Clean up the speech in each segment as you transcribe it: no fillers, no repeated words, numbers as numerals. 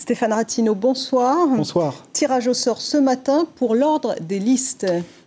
Stéphane Rattino, bonsoir. Bonsoir. Tirage au sort ce matin pour l'ordre des listes.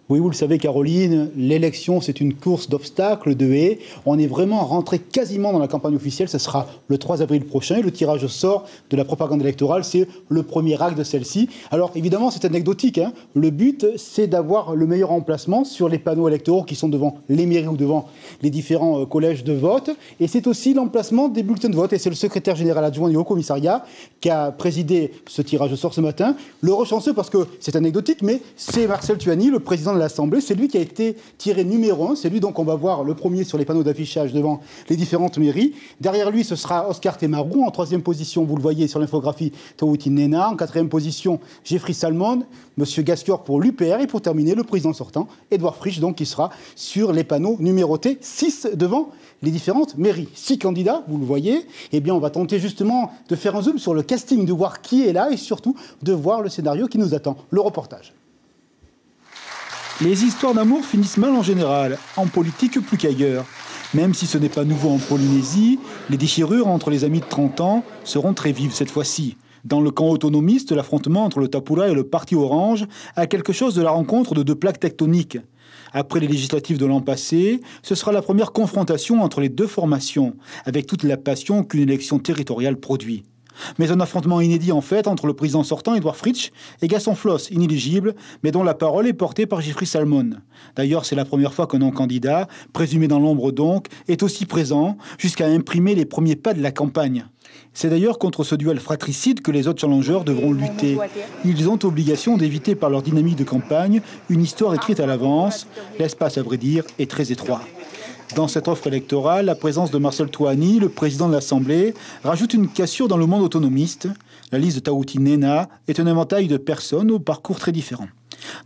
Oui, vous le savez, Caroline, l'élection, c'est une course d'obstacles, de haies. On est vraiment rentré quasiment dans la campagne officielle. Ce sera le 3 avril prochain. Et le tirage au sort de la propagande électorale, c'est le premier acte de celle-ci. Alors, évidemment, c'est anecdotique, hein. Le but, c'est d'avoir le meilleur emplacement sur les panneaux électoraux qui sont devant les mairies ou devant les différents collèges de vote. Et c'est aussi l'emplacement des bulletins de vote. Et c'est le secrétaire général adjoint du Haut-Commissariat qui a présidé ce tirage au sort ce matin. L'heureux chanceux, parce que c'est anecdotique, mais c'est Marcel Tuani, le président de l'Assemblée, c'est lui qui a été tiré numéro 1, c'est lui donc on va voir le premier sur les panneaux d'affichage devant les différentes mairies. Derrière lui, ce sera Oscar Temarou, en troisième position, vous le voyez sur l'infographie, Taouti Nena, en quatrième position, Jeffrey Salmon, Monsieur Gascoigne pour l'UPR, et pour terminer, le président sortant, Édouard Frisch, donc qui sera sur les panneaux numérotés 6 devant les différentes mairies. 6 candidats, vous le voyez, eh bien on va tenter justement de faire un zoom sur le casting, de voir qui est là et surtout de voir le scénario qui nous attend. Le reportage. Les histoires d'amour finissent mal en général, en politique plus qu'ailleurs. Même si ce n'est pas nouveau en Polynésie, les déchirures entre les amis de 30 ans seront très vives cette fois-ci. Dans le camp autonomiste, l'affrontement entre le Tapura et le Parti Orange a quelque chose de la rencontre de deux plaques tectoniques. Après les législatives de l'an passé, ce sera la première confrontation entre les deux formations, avec toute la passion qu'une élection territoriale produit. Mais un affrontement inédit en fait entre le président sortant Édouard Frisch et Gaston Floss, inéligible, mais dont la parole est portée par Jeffrey Salmon. D'ailleurs, c'est la première fois qu'un non-candidat, présumé dans l'ombre donc, est aussi présent, jusqu'à imprimer les premiers pas de la campagne. C'est d'ailleurs contre ce duel fratricide que les autres challengeurs devront lutter. Ils ont obligation d'éviter par leur dynamique de campagne une histoire écrite à l'avance. L'espace, à vrai dire, est très étroit. Dans cette offre électorale, la présence de Marcel Tuani, le président de l'Assemblée, rajoute une cassure dans le monde autonomiste. La liste de Taouti Nena est un éventail de personnes au parcours très différents.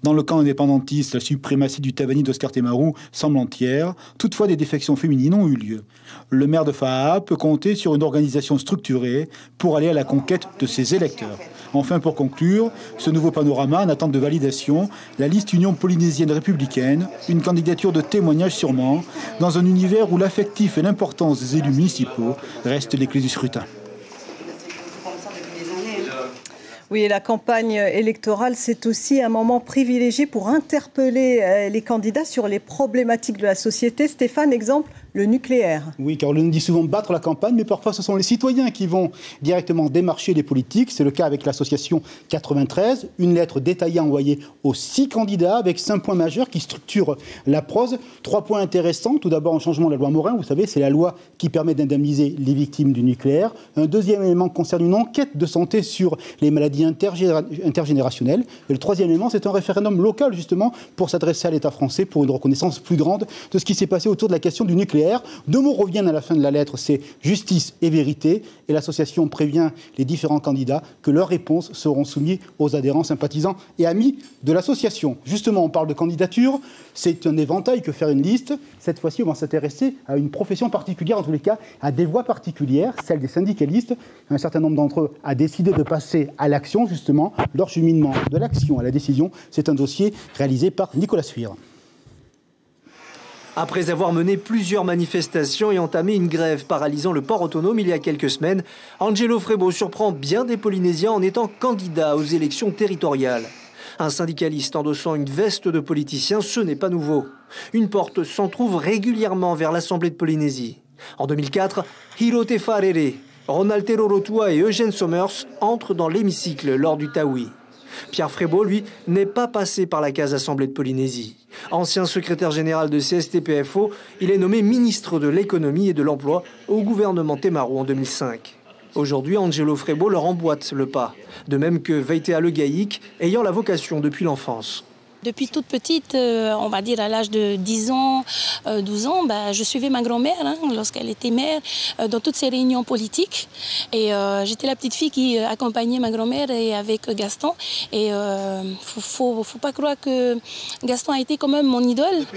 Dans le camp indépendantiste, la suprématie du Tabani d'Oscar Temarou semble entière. Toutefois, des défections féminines ont eu lieu. Le maire de Fa'a peut compter sur une organisation structurée pour aller à la conquête de ses électeurs. Enfin, pour conclure, ce nouveau panorama en attente de validation, la liste Union polynésienne républicaine, une candidature de témoignage sûrement, dans un univers où l'affectif et l'importance des élus municipaux restent les clés du scrutin. Oui, et la campagne électorale, c'est aussi un moment privilégié pour interpeller les candidats sur les problématiques de la société. Stéphane, exemple, le nucléaire. Oui, car on dit souvent battre la campagne, mais parfois ce sont les citoyens qui vont directement démarcher les politiques. C'est le cas avec l'association 93, une lettre détaillée envoyée aux 6 candidats avec 5 points majeurs qui structurent la prose. 3 points intéressants. Tout d'abord, un changement de la loi Morin. Vous savez, c'est la loi qui permet d'indemniser les victimes du nucléaire. Un deuxième élément concerne une enquête de santé sur les maladies intergénérationnelles. Et le troisième élément, c'est un référendum local, justement, pour s'adresser à l'État français pour une reconnaissance plus grande de ce qui s'est passé autour de la question du nucléaire. 2 mots reviennent à la fin de la lettre, c'est justice et vérité. Et l'association prévient les différents candidats que leurs réponses seront soumises aux adhérents, sympathisants et amis de l'association. Justement, on parle de candidature, c'est un éventail que faire une liste. Cette fois-ci, on va s'intéresser à une profession particulière, en tous les cas, à des voies particulières, celle des syndicalistes. Un certain nombre d'entre eux a décidé de passer à l'action, justement. Leur cheminement de l'action à la décision, c'est un dossier réalisé par Nicolas Suire. Après avoir mené plusieurs manifestations et entamé une grève paralysant le port autonome il y a quelques semaines, Angelo Frebo surprend bien des Polynésiens en étant candidat aux élections territoriales. Un syndicaliste endossant une veste de politicien, ce n'est pas nouveau. Une porte s'en trouve régulièrement vers l'Assemblée de Polynésie. En 2004, Hirote Farere, Ronald Terorotua et Eugène Somers entrent dans l'hémicycle lors du Taoui. Pierre Frebo, lui, n'est pas passé par la case Assemblée de Polynésie. Ancien secrétaire général de CSTPFO, il est nommé ministre de l'économie et de l'emploi au gouvernement Temarou en 2005. Aujourd'hui, Angelo Frebo leur emboîte le pas, de même que Veitea Le Gaïc, ayant la vocation depuis l'enfance. Depuis toute petite, on va dire à l'âge de 10 ans, 12 ans, je suivais ma grand-mère lorsqu'elle était maire dans toutes ces réunions politiques. Et j'étais la petite fille qui accompagnait ma grand-mère et avec Gaston. Et faut pas croire que Gaston a été quand même mon idole.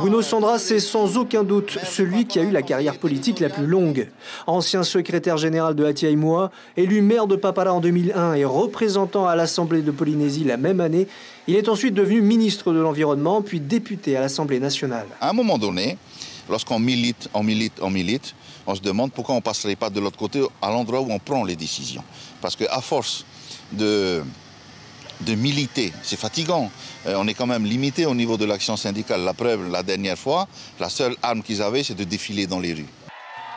Bruno Sandra, c'est sans aucun doute celui qui a eu la carrière politique la plus longue. Ancien secrétaire général de Atiaïmoa, élu maire de Papara en 2001 et représentant à l'Assemblée de Polynésie la même année, il est ensuite devenu ministre de l'Environnement, puis député à l'Assemblée nationale. À un moment donné, lorsqu'on milite, on se demande pourquoi on ne passerait pas de l'autre côté, à l'endroit où on prend les décisions. Parce qu'à force de militer, c'est fatigant. On est quand même limité au niveau de l'action syndicale. La preuve, la dernière fois, la seule arme qu'ils avaient, c'est de défiler dans les rues.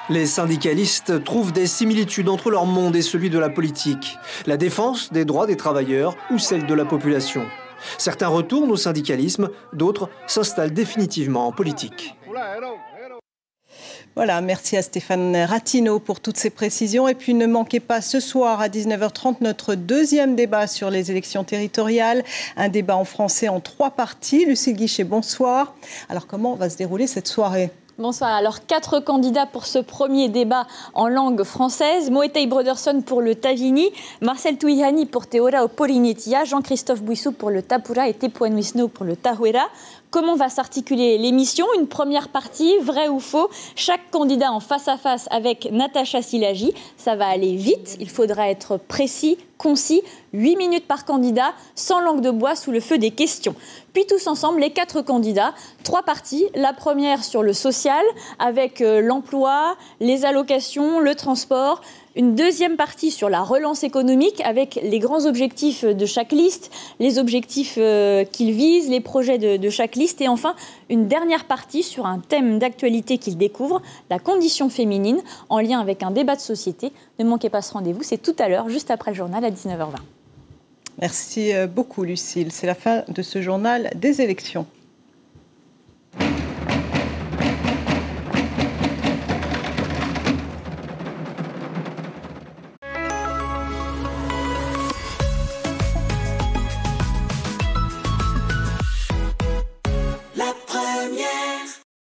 Les syndicalistes trouvent des similitudes entre leur monde et celui de la politique. La défense des droits des travailleurs ou celle de la population. Certains retournent au syndicalisme, d'autres s'installent définitivement en politique. Voilà, merci à Stéphane Rattino pour toutes ces précisions. Et puis ne manquez pas ce soir à 19h30 notre deuxième débat sur les élections territoriales. Un débat en français en 3 parties. Lucille Guichet, bonsoir. Alors comment va se dérouler cette soirée ? Bonsoir. Alors, 4 candidats pour ce premier débat en langue française. Moetei Broderson pour le Tavini, Marcel Touihani pour Teora au Polinetia, Jean-Christophe Bouissou pour le Tapura et Tepuan Wisno pour le Tahuera. Comment va s'articuler l'émission ? Une première partie, vrai ou faux ? Chaque candidat en face à face avec Natacha Silagi. Ça va aller vite, il faudra être précis, concis, 8 minutes par candidat, sans langue de bois, sous le feu des questions. Puis tous ensemble, les 4 candidats, 3 parties. La première sur le social, avec l'emploi, les allocations, le transport. Une deuxième partie sur la relance économique avec les grands objectifs de chaque liste, les objectifs qu'ils visent, les projets de chaque liste. Et enfin, une dernière partie sur un thème d'actualité qu'ils découvrent, la condition féminine, en lien avec un débat de société. Ne manquez pas ce rendez-vous, c'est tout à l'heure, juste après le journal à 19h20. Merci beaucoup Lucille, c'est la fin de ce journal des élections.